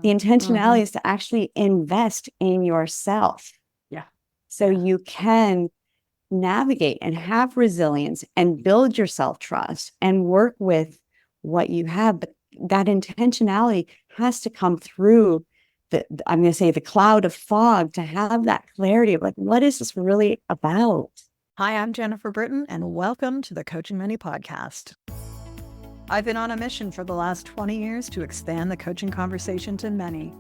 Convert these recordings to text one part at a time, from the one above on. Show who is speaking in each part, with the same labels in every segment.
Speaker 1: The intentionality is to actually invest in yourself.
Speaker 2: Yeah.
Speaker 1: So you can navigate and have resilience and build your self-trust and work with what you have. But that intentionality has to come through I'm going to say the cloud of fog to have that clarity of like, what is this really about?
Speaker 2: Hi, I'm Jennifer Britton, and welcome to the Coaching Many podcast. I've been on a mission for the last 20 years to expand the coaching conversation to many.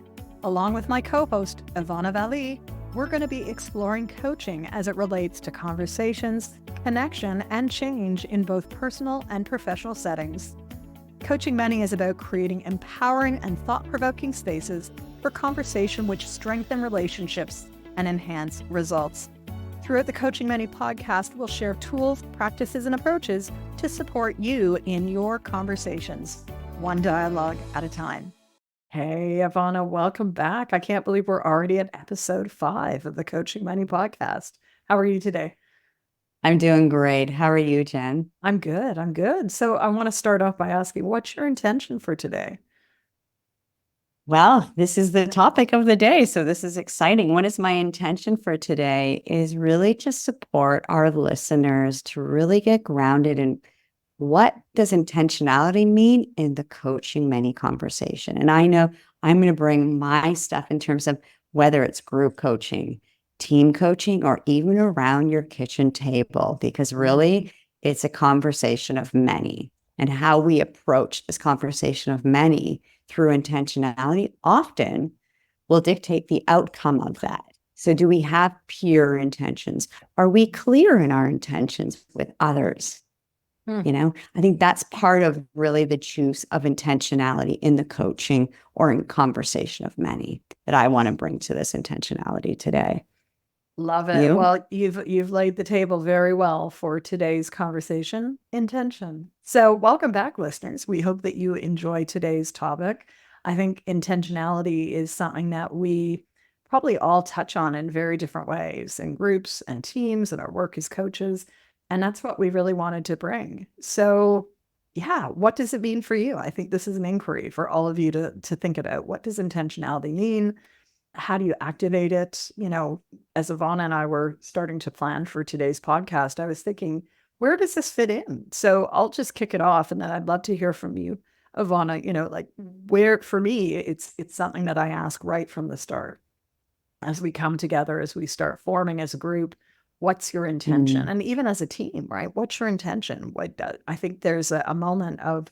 Speaker 2: Along with my co-host, Ivana Valley, we're going to be exploring coaching as it relates to conversations, connection, and change in both personal and professional settings. Coaching Many is about creating empowering and thought-provoking spaces for conversation which strengthen relationships and enhance results. Throughout the Coaching Many podcast, we'll share tools, practices, and approaches to support you in your conversations, one dialogue at a time. Hey, Ivana, welcome back. I can't believe we're already at episode 5 of the Coaching Many podcast. How are you today?
Speaker 1: I'm doing great. How are you, Jen?
Speaker 2: I'm good. So I want to start off by asking, what's your intention for today?
Speaker 1: Well, this is the topic of the day. So this is exciting. What is my intention for today is really to support our listeners to really get grounded in what does intentionality mean in the Coaching Many conversation. And I know I'm going to bring my stuff in terms of whether it's group coaching, team coaching, or even around your kitchen table, because really it's a conversation of many. And how we approach this conversation of many through intentionality often will dictate the outcome of that. So do we have pure intentions? Are we clear in our intentions with others? You know, I think that's part of really the juice of intentionality in the coaching or in conversation of many that I want to bring to this intentionality today.
Speaker 2: Love it. Well, you've laid the table very well for today's conversation, intention. So welcome back, listeners. We hope that you enjoy today's topic. I think intentionality is something that we probably all touch on in very different ways in groups and teams and our work as coaches. And that's what we really wanted to bring. So yeah, what does it mean for you? I think this is an inquiry for all of you to think about. What does intentionality mean? How do you activate it? You know, as Ivana and I were starting to plan for today's podcast, I was thinking, where does this fit in? So I'll just kick it off, and then I'd love to hear from you, Ivana. You know, like where for me, it's something that I ask right from the start. As we come together, as we start forming as a group, what's your intention? And even as a team, right? What's your intention? I think there's a moment of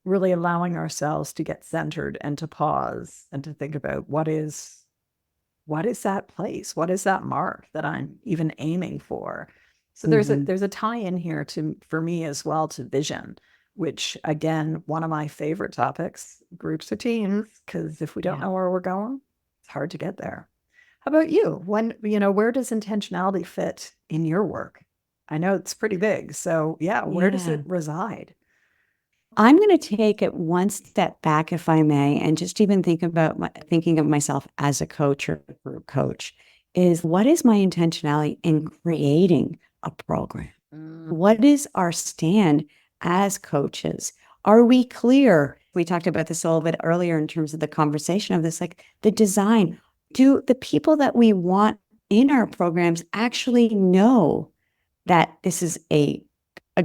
Speaker 2: really allowing ourselves to get centered and to pause and to think about what is that place? What is that mark that I'm even aiming for? So there's a tie in here for me as well to vision, which again, one of my favorite topics, groups or teams, because if we don't know where we're going, it's hard to get there. How about you? Where does intentionality fit in your work? I know it's pretty big. So where does it reside?
Speaker 1: I'm going to take it one step back, if I may, and just even thinking of myself as a coach or a group coach is what is my intentionality in creating a program? What is our stand as coaches? Are we clear? We talked about this a little bit earlier in terms of the conversation of this, like the design. Do the people that we want in our programs actually know that this is a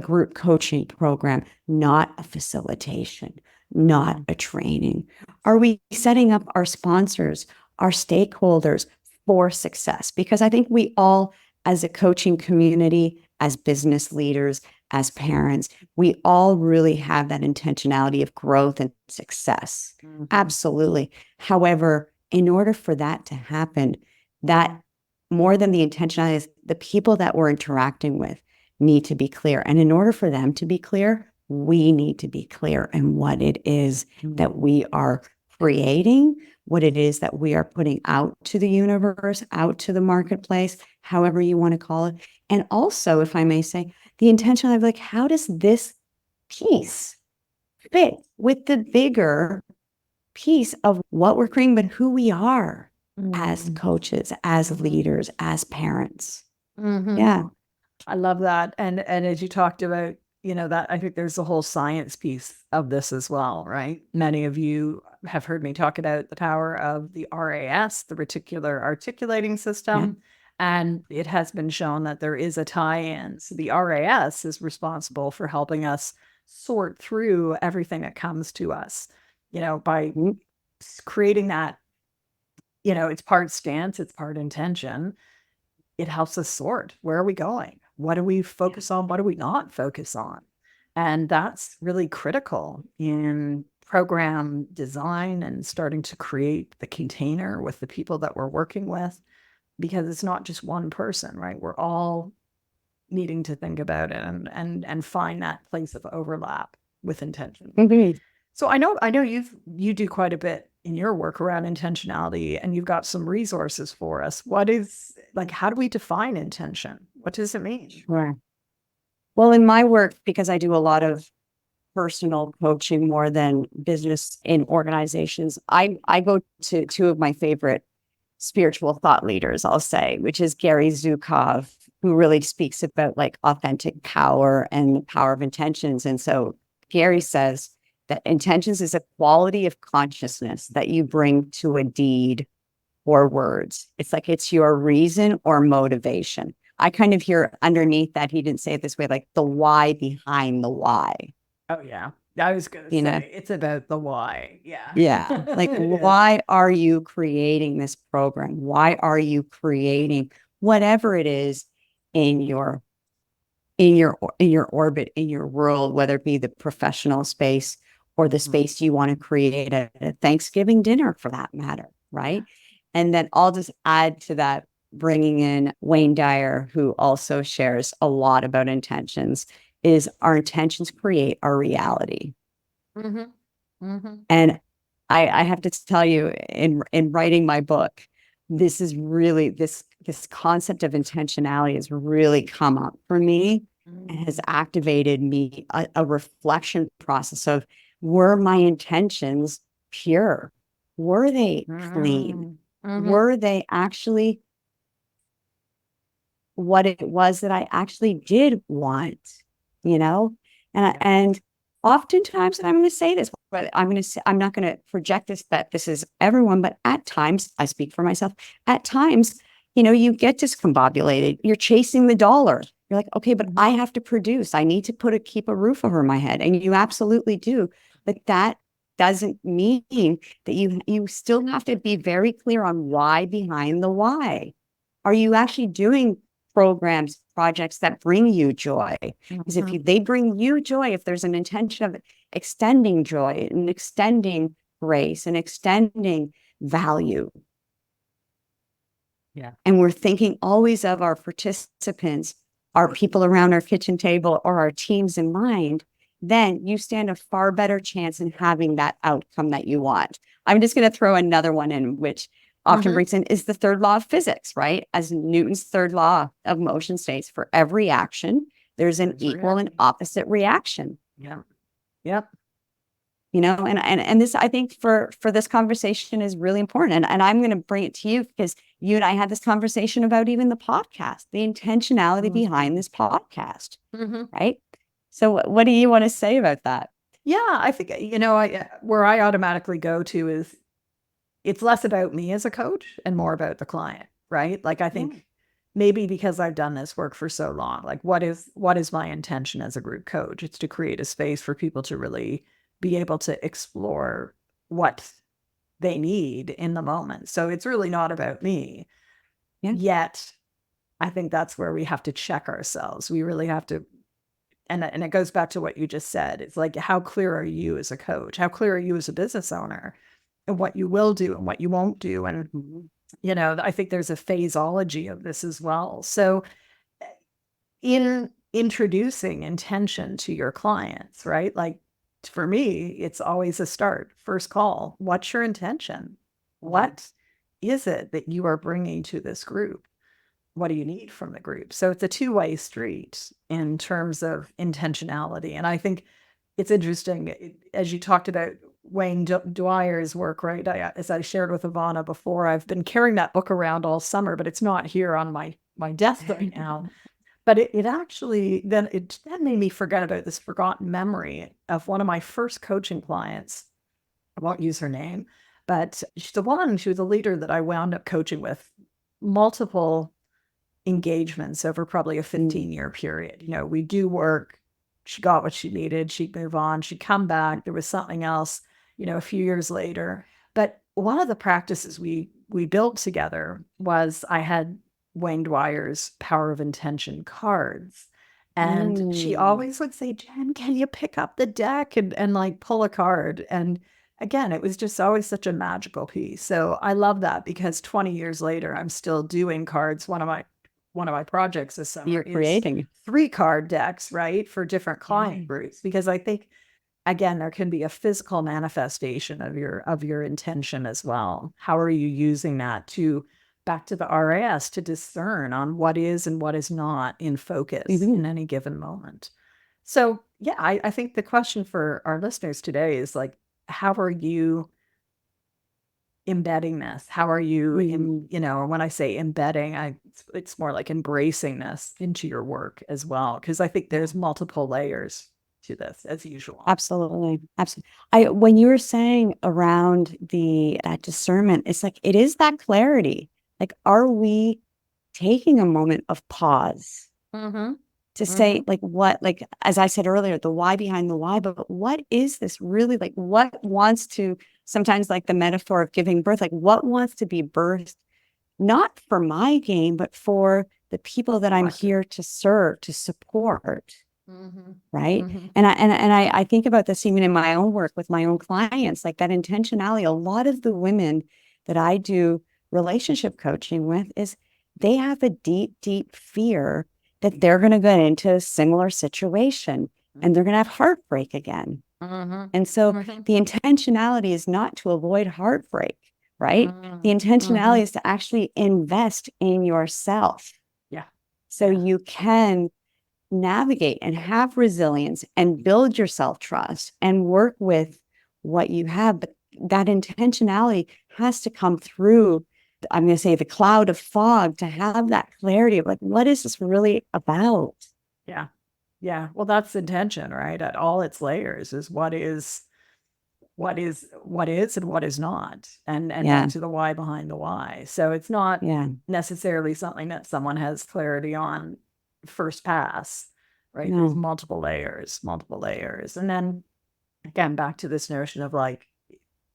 Speaker 1: group coaching program, not a facilitation, not a training? Are we setting up our sponsors, our stakeholders for success? Because I think we all, as a coaching community, as business leaders, as parents, we all really have that intentionality of growth and success. Absolutely. However, in order for that to happen, that more than the intentionality is the people that we're interacting with need to be clear. And in order for them to be clear, we need to be clear in what it is that we are creating, what it is that we are putting out to the universe, out to the marketplace, however you want to call it. And also, if I may say, the intention of like, how does this piece fit with the bigger piece of what we're creating, but who we are as coaches, as leaders, as parents? Yeah.
Speaker 2: I love that. And as you talked about, that I think there's a whole science piece of this as well, right? Many of you have heard me talk about the power of the RAS, the reticular articulating system. And it has been shown that there is a tie-in. So the RAS is responsible for helping us sort through everything that comes to us, by creating that, it's part stance, it's part intention. It helps us sort. Where are we going? What do we focus on? What do we not focus on? And that's really critical in program design and starting to create the container with the people that we're working with, because it's not just one person, right? We're all needing to think about it and find that place of overlap with intention.
Speaker 1: Agreed.
Speaker 2: So I know you do quite a bit in your work around intentionality, and you've got some resources for us. How do we define intention? What does it mean?
Speaker 1: Sure. Well, in my work, because I do a lot of personal coaching more than business in organizations, I go to two of my favorite spiritual thought leaders, I'll say, which is Gary Zukov, who really speaks about like authentic power and the power of intentions. And so Gary says that intentions is a quality of consciousness that you bring to a deed or words. It's like it's your reason or motivation. I kind of hear underneath that, he didn't say it this way, like the why behind the why.
Speaker 2: Oh, yeah. I was going to say, it's about the why. Yeah.
Speaker 1: Yeah. Like, why are you creating this program? Why are you creating whatever it is in your orbit, in your world, whether it be the professional space or the space you want to create at a Thanksgiving dinner for that matter, right? And then I'll just add to that, bringing in Wayne Dyer, who also shares a lot about intentions, is our intentions create our reality. And I have to tell you, in writing my book, this is really, this concept of intentionality has really come up for me and has activated me a reflection process of, were my intentions pure? Were they clean? Were they actually what it was that I actually did want? And oftentimes, and I'm going to say this, but I'm not going to project this, that this is everyone, but at times, I speak for myself, at times, you get discombobulated. You're chasing the dollar. You're like, okay, but I have to produce. I need to keep a roof over my head. And you absolutely do. But that doesn't mean that you still have to be very clear on why behind the why. Are you actually doing programs, projects that bring you joy? Because if they bring you joy, if there's an intention of extending joy and extending grace and extending value, and we're thinking always of our participants, our people around our kitchen table, or our teams in mind, then you stand a far better chance in having that outcome that you want. I'm just going to throw another one in, which often brings in, is the third law of physics, right? As Newton's third law of motion states, for every action, there's an equal and opposite reaction.
Speaker 2: Yep.
Speaker 1: And this, I think, for this conversation is really important. And I'm going to bring it to you because you and I had this conversation about even the podcast, the intentionality behind this podcast, right? So what do you want to say about that?
Speaker 2: Yeah, I think, where I automatically go to is, it's less about me as a coach and more about the client, right? Like, I think maybe because I've done this work for so long, like what is my intention as a group coach? It's to create a space for people to really be able to explore what they need in the moment. So it's really not about me. Yet, I think that's where we have to check ourselves. We really have to, and it goes back to what you just said. It's like, how clear are you as a coach? How clear are you as a business owner? And what you will do and what you won't do. And, I think there's a phaseology of this as well. So in introducing intention to your clients, right? Like, for me, it's always a start, first call. What's your intention? What is it that you are bringing to this group? What do you need from the group? So it's a two-way street in terms of intentionality. And I think it's interesting, as you talked about Wayne Dyer's work, right? As I shared with Ivana before, I've been carrying that book around all summer, but it's not here on my desk right now. But it actually, then that made me forget about this forgotten memory of one of my first coaching clients. I won't use her name, but she's the one, she was a leader that I wound up coaching with multiple engagements over probably a 15-year period. You know, we do work, she got what she needed, she'd move on, she'd come back, there was something else, you know, a few years later. But one of the practices we built together was I had Wayne Dwyer's Power of Intention cards. And she always would say, Jen, can you pick up the deck and like pull a card? And again, it was just always such a magical piece. So I love that because 20 years later, I'm still doing cards. One of my projects this summer
Speaker 1: You're creating.
Speaker 2: is 3-card decks, right, for different client groups, because I think, again, there can be a physical manifestation of your intention as well. How are you using that to, back to the RAS, to discern on what is and what is not in focus in any given moment? So yeah, I think the question for our listeners today is like, how are you embedding this? How are you, you know, when I say embedding, it's more like embracing this into your work as well, because I think there's multiple layers to this, as usual.
Speaker 1: Absolutely. Absolutely. When you were saying around that discernment, it's like, it is that clarity. Like, are we taking a moment of pause to say, like, what, like, as I said earlier, the why behind the why, but what is this really, like, what wants to, sometimes like the metaphor of giving birth, like what wants to be birthed, not for my gain, but for the people that I'm here to serve, to support. Right. And I think about this even in my own work with my own clients, like that intentionality. A lot of the women that I do relationship coaching with is they have a deep, deep fear that they're going to get into a similar situation and they're going to have heartbreak again. And so the intentionality is not to avoid heartbreak, right? The intentionality is to actually invest in yourself.
Speaker 2: Yeah.
Speaker 1: So you can navigate and have resilience and build your self-trust and work with what you have. But that intentionality has to come through, I'm going to say, the cloud of fog, to have that clarity of like, what is this really about?
Speaker 2: Yeah. Yeah. Well, that's intention, right? At all its layers is what is and what is not. And back to the why behind the why. So it's not necessarily something that someone has clarity on first pass, right? There's multiple layers. And then again, back to this notion of like,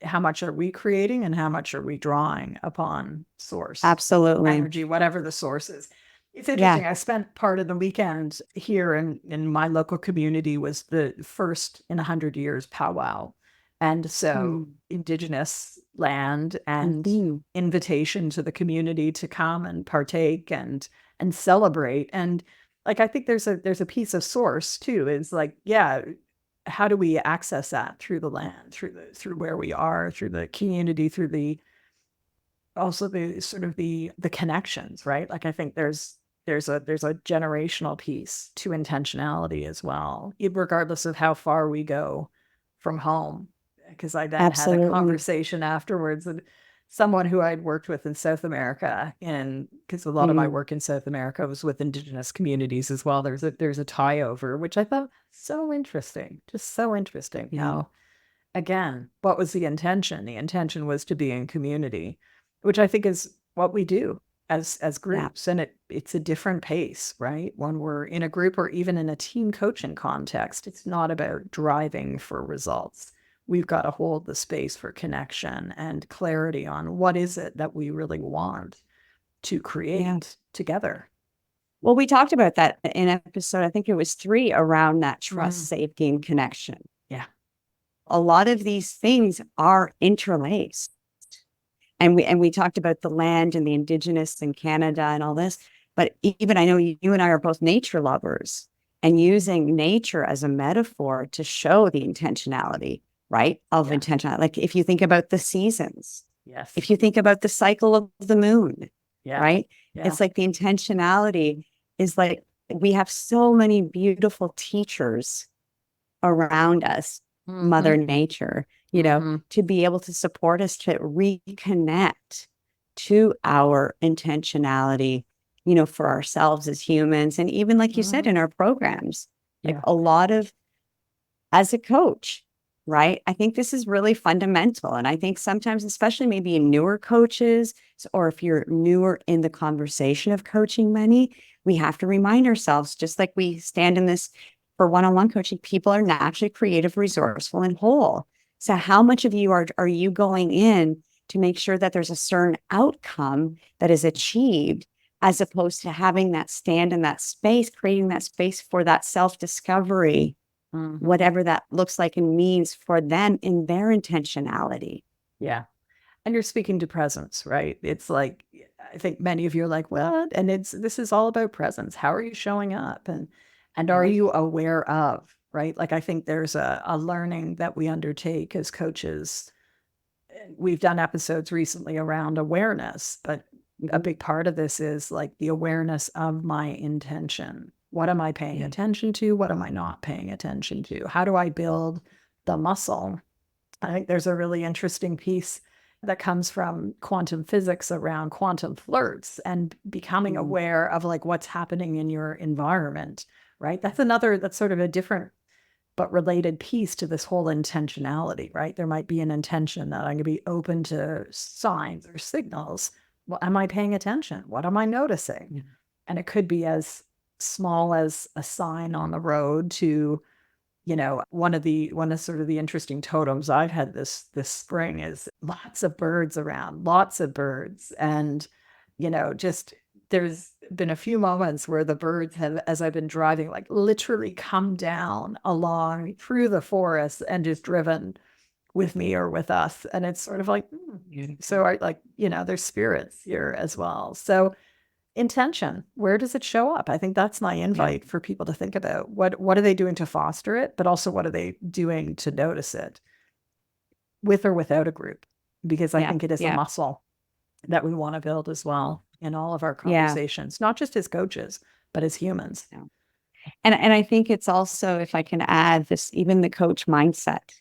Speaker 2: how much are we creating and how much are we drawing upon source?
Speaker 1: Absolutely.
Speaker 2: Energy, whatever the source is. It's interesting. I spent part of the weekend here in my local community, was the first in 100 years powwow. And so Indigenous land and invitation to the community to come and partake and celebrate. And like, I think there's a piece of source too, is like, how do we access that through the land, through where we are, through the community, through the also the sort of the connections, right? Like, I think there's a generational piece to intentionality as well, regardless of how far we go from home. Because I then had a conversation afterwards, and someone who I'd worked with in South America, and because a lot of my work in South America was with Indigenous communities as well. There's a tie over, which I thought so interesting, just so interesting. How, again, what was the intention? The intention was to be in community, which I think is what we do as groups. And it's a different pace, right? When we're in a group or even in a team coaching context, it's not about driving for results. We've got to hold the space for connection and clarity on what is it that we really want to create together.
Speaker 1: Well, we talked about that in episode, I think it was 3, around that trust, safety, and connection.
Speaker 2: Yeah.
Speaker 1: A lot of these things are interlaced. And we talked about the land and the Indigenous in Canada and all this. But even, I know you and I are both nature lovers, and using nature as a metaphor to show the intentionality, right? Of intentionality. Like, if you think about the seasons, if you think about the cycle of the moon, right? It's like the intentionality is like, we have so many beautiful teachers around us, Mother Nature, you know, to be able to support us to reconnect to our intentionality for ourselves as humans. And even like you said, in our programs, like
Speaker 2: Yeah.
Speaker 1: a lot of, as a coach, right? I think this is really fundamental. And I think sometimes, especially maybe in newer coaches, or if you're newer in the conversation of coaching many, we have to remind ourselves, just like we stand in this for one-on-one coaching, people are naturally creative, resourceful, and whole. So how much of you are you going in to make sure that there's a certain outcome that is achieved, as opposed to having that stand in that space, creating that space for that self-discovery, whatever that looks like and means for them in their intentionality.
Speaker 2: Yeah. And you're speaking to presence, right? It's like, I think many of you are like, what? And this is all about presence. How are you showing up? And are you aware of, right? Like, I think there's a learning that we undertake as coaches. We've done episodes recently around awareness, but a big part of this is like the awareness of my intention. What am I paying attention to? What am I not paying attention to? How do I build the muscle? I think there's a really interesting piece that comes from quantum physics around quantum flirts and becoming aware of like what's happening in your environment, right? That's sort of a different but related piece to this whole intentionality, right? There might be an intention that I'm going to be open to signs or signals. Well, am I paying attention? What am I noticing? And it could be as small as a sign on the road to, one of sort of the interesting totems I've had this spring is lots of birds around, lots of birds. And, just there's been a few moments where the birds have, as I've been driving, like literally come down along through the forest and just driven with me or with us. And it's sort of like, so I like, there's spirits here as well. So intention, where does it show up? I think that's my invite for people to think about. What are they doing to foster it, but also what are they doing to notice it, with or without a group? Because I think it is a muscle that we want to build as well in all of our conversations, not just as coaches, but as humans.
Speaker 1: And I think it's also, if I can add this, even the coach mindset,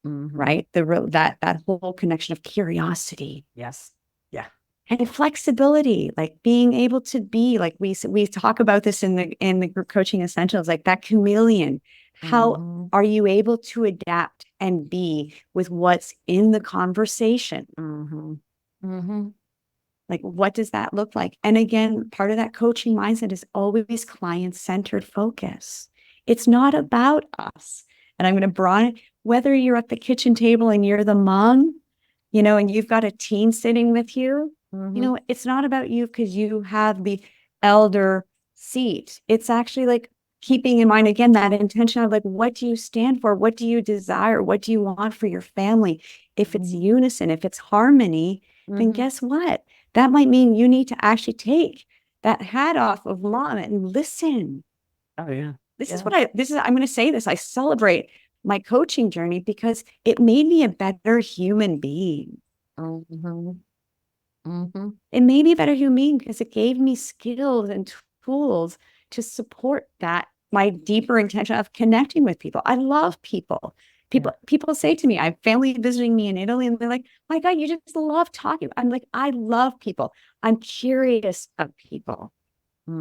Speaker 1: right? That whole connection of curiosity.
Speaker 2: Yes. Yeah.
Speaker 1: And flexibility, like being able to be, like we talk about this in the group coaching essentials, like that chameleon. How are you able to adapt and be with what's in the conversation? Like, what does that look like? And again, part of that coaching mindset is always client-centered focus. It's not about us. And I'm going to broaden it, whether you're at the kitchen table and you're the mom, and you've got a teen sitting with you, it's not about you because you have the elder seat. It's actually like keeping in mind, again, that intention of like, what do you stand for? What do you desire? What do you want for your family? If it's unison, if it's harmony, then guess what? That might mean you need to actually take that hat off of mom and listen.
Speaker 2: Oh, yeah.
Speaker 1: I'm going to say this. I celebrate my coaching journey because it made me a better human being. It made me a better human being because it gave me skills and tools to support that, my deeper intention of connecting with people. I love people. People say to me, I have family visiting me in Italy, and they're like, my God, you just love talking. I'm like, I love people. I'm curious of people,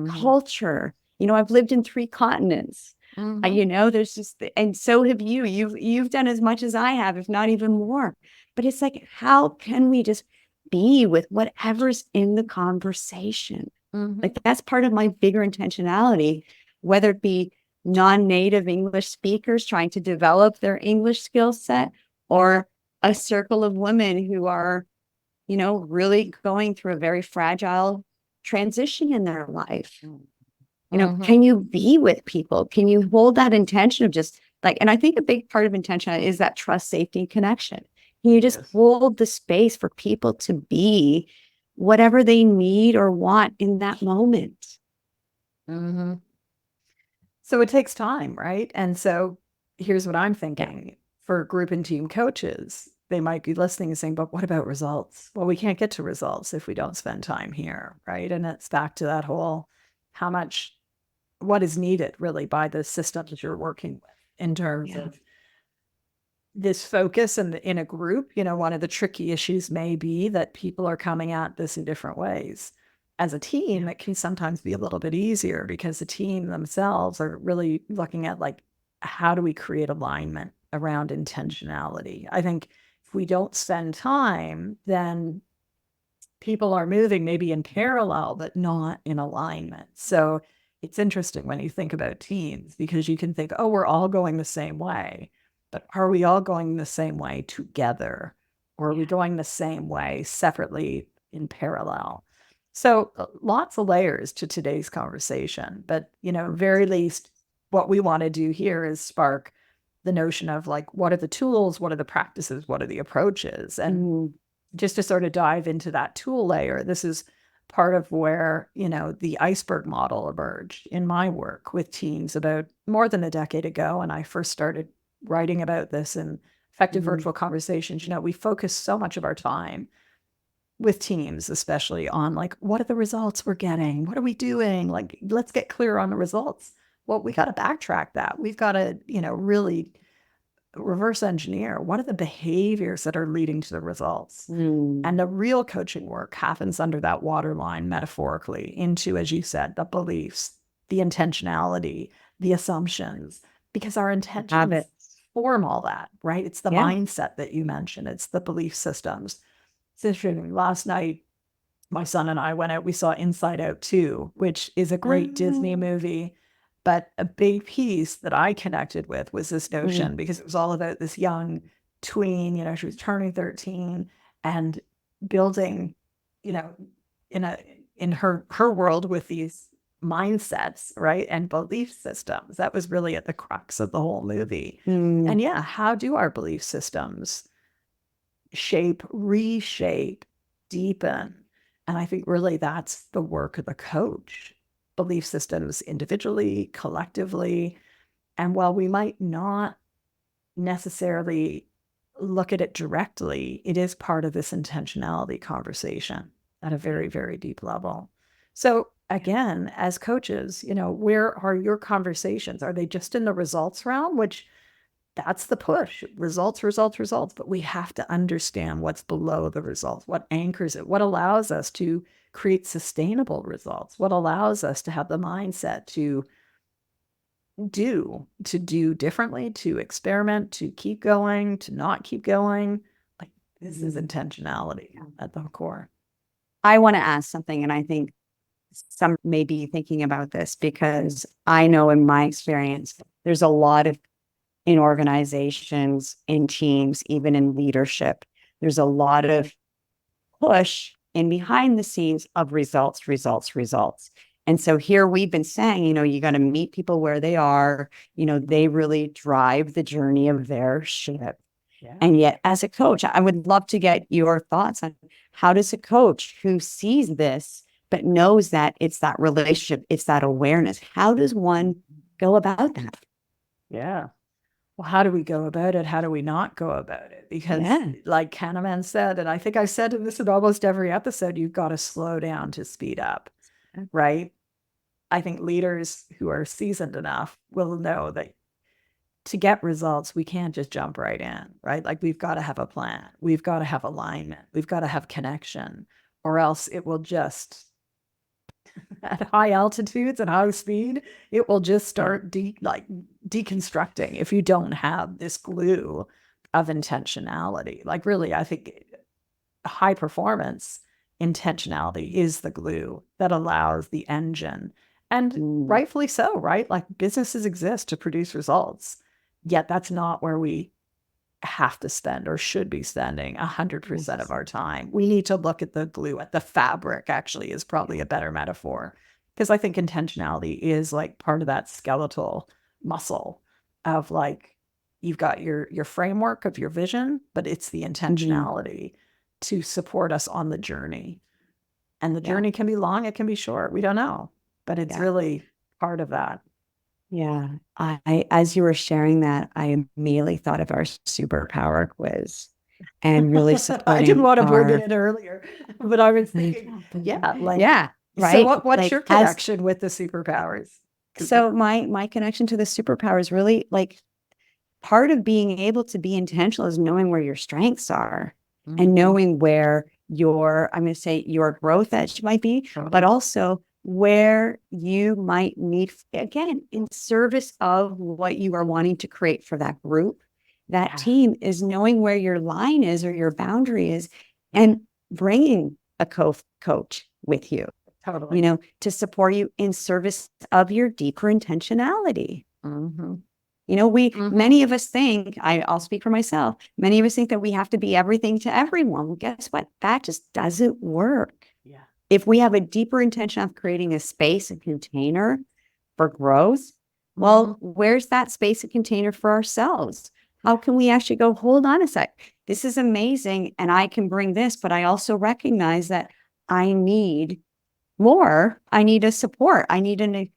Speaker 1: culture. I've lived in 3 continents. There's just, and so have you. You've done as much as I have, if not even more. But it's like, how can we just be with whatever's in the conversation? Like, that's part of my bigger intentionality, whether it be non-native English speakers trying to develop their English skill set, or a circle of women who are, really going through a very fragile transition in their life. Can you be with people? Can you hold that intention of just like, and I think a big part of intention is that trust, safety, and connection. Can you just hold the space for people to be whatever they need or want in that moment?
Speaker 2: So it takes time, right? And so here's what I'm thinking for group and team coaches. They might be listening and saying, but what about results? Well, we can't get to results if we don't spend time here, right? And it's back to that whole what is needed really by the systems you're working with in terms of this focus in a group. One of the tricky issues may be that people are coming at this in different ways. as a team, it can sometimes be a little bit easier because the team themselves are really looking at like, how do we create alignment around intentionality? I think if we don't spend time, then people are moving maybe in parallel, but not in alignment. So it's interesting when you think about teams, because you can think, oh, we're all going the same way, but are we all going the same way together? Or are we going the same way separately in parallel? So lots of layers to today's conversation, but, very least what we want to do here is spark the notion of like, what are the tools? What are the practices? What are the approaches? And just to sort of dive into that tool layer, this is part of where, the iceberg model emerged in my work with teams about more than a decade ago. And I first started writing about this in effective virtual conversations. We focus so much of our time with teams, especially on like, what are the results we're getting? What are we doing? Like, let's get clear on the results. Well, we got to backtrack that. We've got to, really reverse engineer what are the behaviors that are leading to the results. And the real coaching work happens under that waterline, metaphorically, into, as you said, the beliefs, the intentionality, the assumptions, because our intentions form all that, right? It's the mindset that you mentioned. It's the belief systems. So last night, my son and I went out, we saw Inside Out 2, which is a great Disney movie. But a big piece that I connected with was this notion, because it was all about this young tween, she was turning 13 and building, in her world with these mindsets, right? And belief systems. That was really at the crux of the whole movie. And how do our belief systems shape, reshape, deepen? And I think really that's the work of the coach. Belief systems individually, collectively. And while we might not necessarily look at it directly, it is part of this intentionality conversation at a very, very deep level. So again, as coaches, where are your conversations? Are they just in the results realm, which that's the push, results, results, results. But we have to understand what's below the results, what anchors it, what allows us to create sustainable results, what allows us to have the mindset to do differently, to experiment, to keep going, to not keep going. Like, this is intentionality at the core.
Speaker 1: I want to ask something, and I think some may be thinking about this, because I know in my experience, there's a lot of, in organizations, in teams, even in leadership, there's a lot of push in behind the scenes of results, results, results. And so here we've been saying, you got to meet people where they are, they really drive the journey of their ship. And yet, as a coach, I would love to get your thoughts on how does a coach who sees this, but knows that it's that relationship, it's that awareness, how does one go about that?
Speaker 2: Yeah. Well, how do we go about it? How do we not go about it? Because like Kahneman said, and I think I've said this in almost every episode, you've got to slow down to speed up, right? I think leaders who are seasoned enough will know that to get results, we can't just jump right in, right? Like, we've got to have a plan. We've got to have alignment. We've got to have connection, or else it will just, at high altitudes and high speed, it will just start deconstructing if you don't have this glue of intentionality. Like, really, I think high performance intentionality is the glue that allows the engine. And rightfully so, right? Like, businesses exist to produce results, yet that's not where we have to spend or should be spending 100% of our time. We need to look at the glue, at the fabric, actually, is probably a better metaphor. Because I think intentionality is like part of that skeletal muscle of like, you've got your framework of your vision, but it's the intentionality to support us on the journey. And the journey can be long, it can be short. We don't know, but it's really part of that.
Speaker 1: Yeah. I, as you were sharing that, I immediately thought of our superpower quiz and really supporting.
Speaker 2: I didn't want to bring it in earlier, but I was thinking, right. So what's your connection with the superpowers?
Speaker 1: So my connection to the superpower is really like, part of being able to be intentional is knowing where your strengths are and knowing where I'm going to say your growth edge might be,
Speaker 2: Totally.
Speaker 1: but also where you might need, again, in service of what you are wanting to create for that group, that team, is knowing where your line is or your boundary is, and bringing a coach with you,
Speaker 2: Totally.
Speaker 1: to support you in service of your deeper intentionality. Many of us think, I'll speak for myself, many of us think that we have to be everything to everyone. Well, guess what? That just doesn't work.
Speaker 2: Yeah.
Speaker 1: If we have a deeper intention of creating a space, a container for growth, well, where's that space, a container for ourselves? How can we actually go, hold on a sec, this is amazing and I can bring this, but I also recognize that I need more. I need a support. I need a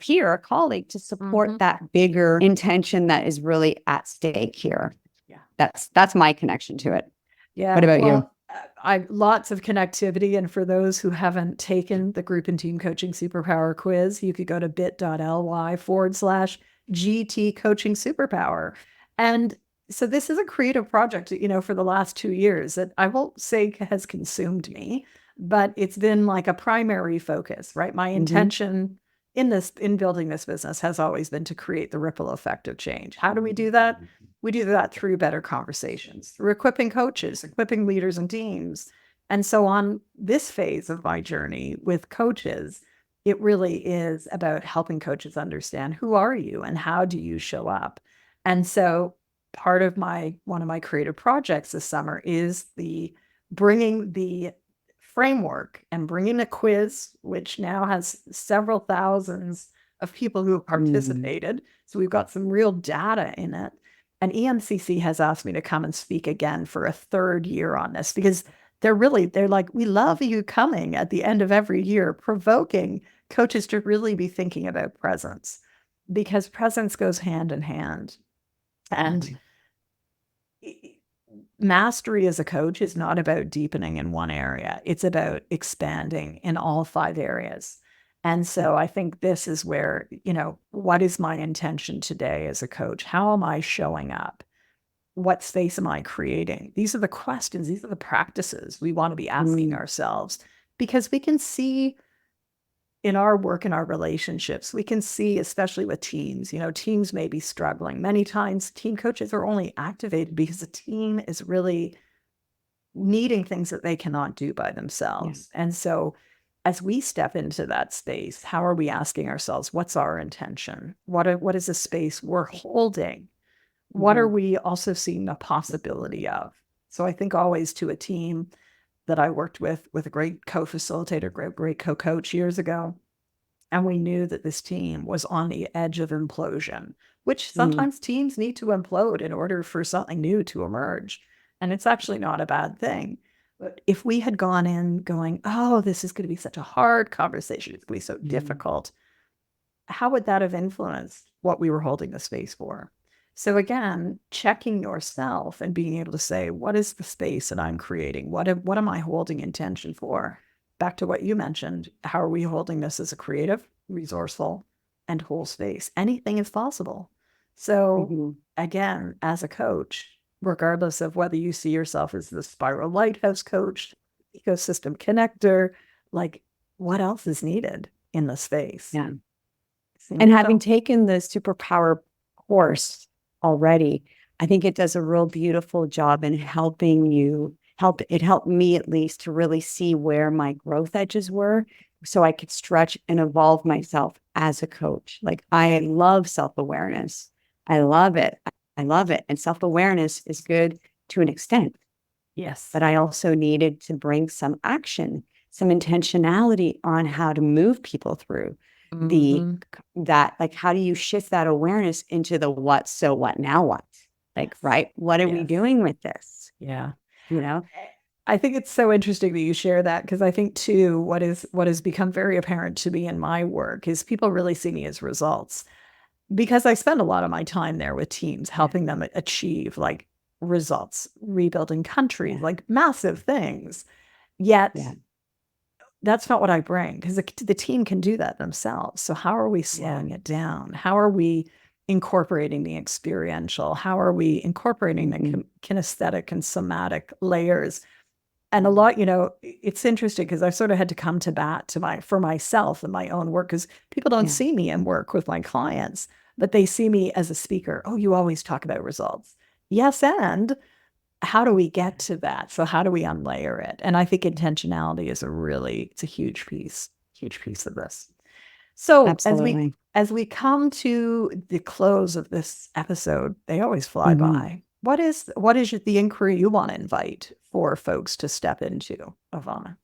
Speaker 1: peer, a colleague to support that bigger intention that is really at stake here.
Speaker 2: Yeah.
Speaker 1: That's my connection to it.
Speaker 2: Yeah.
Speaker 1: What about you?
Speaker 2: Lots of connectivity. And for those who haven't taken the group and team coaching superpower quiz, you could go to bit.ly/GT coaching superpower. And so this is a creative project, for the last 2 years that I won't say has consumed me, but it's been like a primary focus, right? My intention in building this business has always been to create the ripple effect of change. How do we do that? We do that through better conversations, through equipping coaches, equipping leaders and teams. And so on this phase of my journey with coaches, it really is about helping coaches understand, who are you and how do you show up? And so part of one of my creative projects this summer is bringing the framework and bringing a quiz, which now has several thousands of people who have participated. So we've got some real data in it. And EMCC has asked me to come and speak again for a third year on this, because they're like, we love you coming at the end of every year, provoking coaches to really be thinking about presence, because presence goes hand in hand. And mastery as a coach is not about deepening in one area. It's about expanding in all 5 areas. And so I think this is where, what is my intention today as a coach? How am I showing up? What space am I creating? These are the questions. These are the practices we want to be asking ourselves, because we can see in our work, in our relationships, we can see, especially with teams, teams may be struggling. Many times team coaches are only activated because the team is really needing things that they cannot do by themselves. Yeah. And so as we step into that space, how are we asking ourselves, what's our intention? What is the space we're holding? What are we also seeing the possibility of? So I think always to a team that I worked with a great co-facilitator, great co-coach years ago. And we knew that this team was on the edge of implosion, which sometimes teams need to implode in order for something new to emerge. And it's actually not a bad thing. But if we had gone in going, oh, this is going to be such a hard conversation, it's going to be so difficult, how would that have influenced what we were holding the space for? So again, checking yourself and being able to say, what is the space that I'm creating? What am I holding intention for? Back to what you mentioned, how are we holding this as a creative, resourceful, and whole space? Anything is possible. So again, as a coach, regardless of whether you see yourself as the spiral lighthouse coach, ecosystem connector, like, what else is needed in the space?
Speaker 1: Yeah. And having taken the superpower course already, I think it does a real beautiful job in helping you it helped me at least to really see where my growth edges were, so I could stretch and evolve myself as a coach. Like, I love self-awareness. I love it. I love it. And self-awareness is good to an extent.
Speaker 2: Yes.
Speaker 1: But I also needed to bring some action, some intentionality on how to move people through how do you shift that awareness into the what, so what, now what? Like, right? What are we doing with this?
Speaker 2: Yeah. I think it's so interesting that you share that, because I think too, what has become very apparent to me in my work is people really see me as results, because I spend a lot of my time there with teams, helping them achieve like results, rebuilding countries, like massive things. Yet that's not what I bring, because the team can do that themselves. So how are we slowing it down? How are we incorporating the experiential? How are we incorporating the kinesthetic and somatic layers? And a lot, it's interesting because I've sort of had to come to bat for myself and my own work, because people don't see me in work with my clients, but they see me as a speaker. Oh, you always talk about results. Yes. And how do we get to that? So how do we unlayer it? And I think intentionality is it's a huge piece of this. So
Speaker 1: Absolutely.
Speaker 2: as we come to the close of this episode, they always fly by. What is the inquiry you want to invite for folks to step into, Ivana?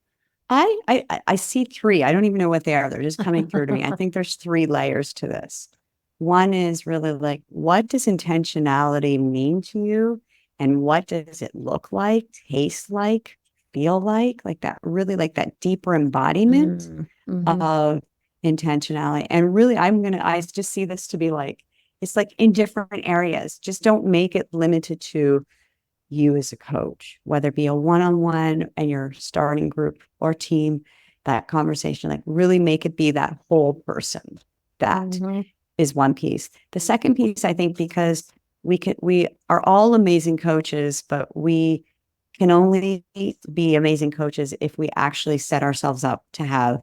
Speaker 1: I see three. I don't even know what they are. They're just coming through to me. I think there's three layers to this. One is really like, what does intentionality mean to you? And what does it look like, taste like, feel like that, really like that deeper embodiment of intentionality. And really, I just see this to be like, it's like in different areas. Just don't make it limited to you as a coach, whether it be a one-on-one and your starting group or team, that conversation, like really make it be that whole person. That is one piece. The second piece, I think, because we are all amazing coaches, but we can only be amazing coaches if we actually set ourselves up to have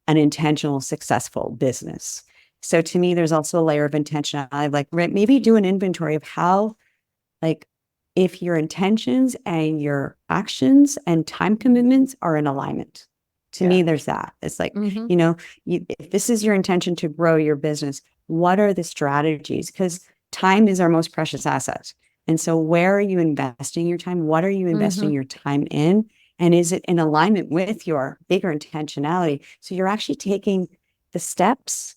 Speaker 1: an intentional, successful business. So to me, there's also a layer of intentionality, like maybe do an inventory of how, like, if your intentions and your actions and time commitments are in alignment. To me, there's that. It's like, if this is your intention to grow your business, what are the strategies? Because time is our most precious asset. And so where are you investing your time? What are you investing your time in? And is it in alignment with your bigger intentionality? So you're actually taking the steps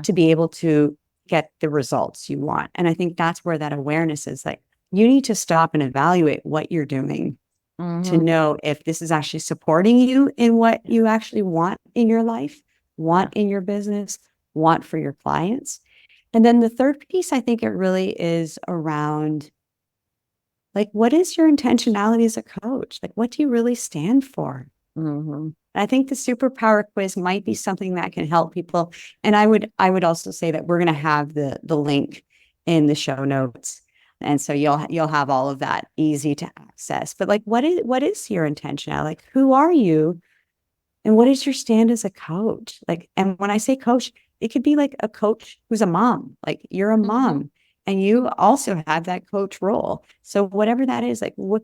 Speaker 1: to be able to get the results you want. And I think that's where that awareness is, like, you need to stop and evaluate what you're doing to know if this is actually supporting you in what you actually want in your life, want in your business, want for your clients. And then the third piece, I think it really is around, like, what is your intentionality as a coach? Like, what do you really stand for? I think the superpower quiz might be something that can help people. And I would also say that we're going to have the link in the show notes. And so you'll have all of that easy to access. But like, what is your intentionality? Like, who are you? And what is your stand as a coach? Like, and when I say coach, it could be like a coach who's a mom, like you're a mom and you also have that coach role. So whatever that is, like, what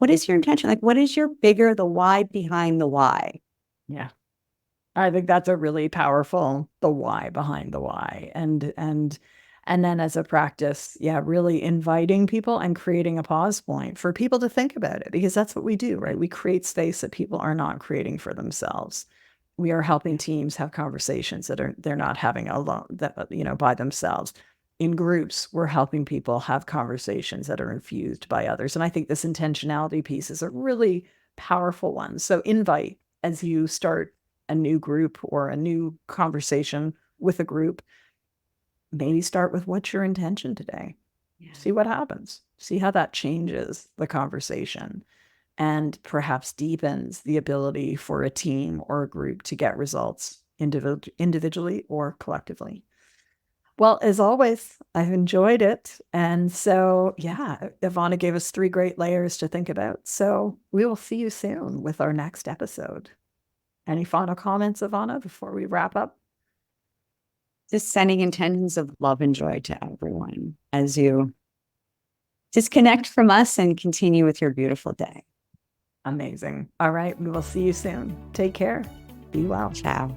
Speaker 1: is your intention? Like, what is the why behind the why?
Speaker 2: Yeah. I think that's a really powerful, the why behind the why. And then as a practice, really inviting people and creating a pause point for people to think about it, because that's what we do, right? We create space that people are not creating for themselves. We are helping teams have conversations that they're not having alone, by themselves. In groups, we're helping people have conversations that are infused by others. And I think this intentionality piece is a really powerful one. So invite, as you start a new group or a new conversation with a group, maybe start with, what's your intention today? See what happens. See how that changes the conversation and perhaps deepens the ability for a team or a group to get results individually or collectively. Well, as always, I've enjoyed it. And so, Ivana gave us 3 great layers to think about. So we will see you soon with our next episode. Any final comments, Ivana, before we wrap up?
Speaker 1: Just sending intentions of love and joy to everyone as you disconnect from us and continue with your beautiful day.
Speaker 2: Amazing. All right. We will see you soon. Take care. Be well.
Speaker 1: Ciao.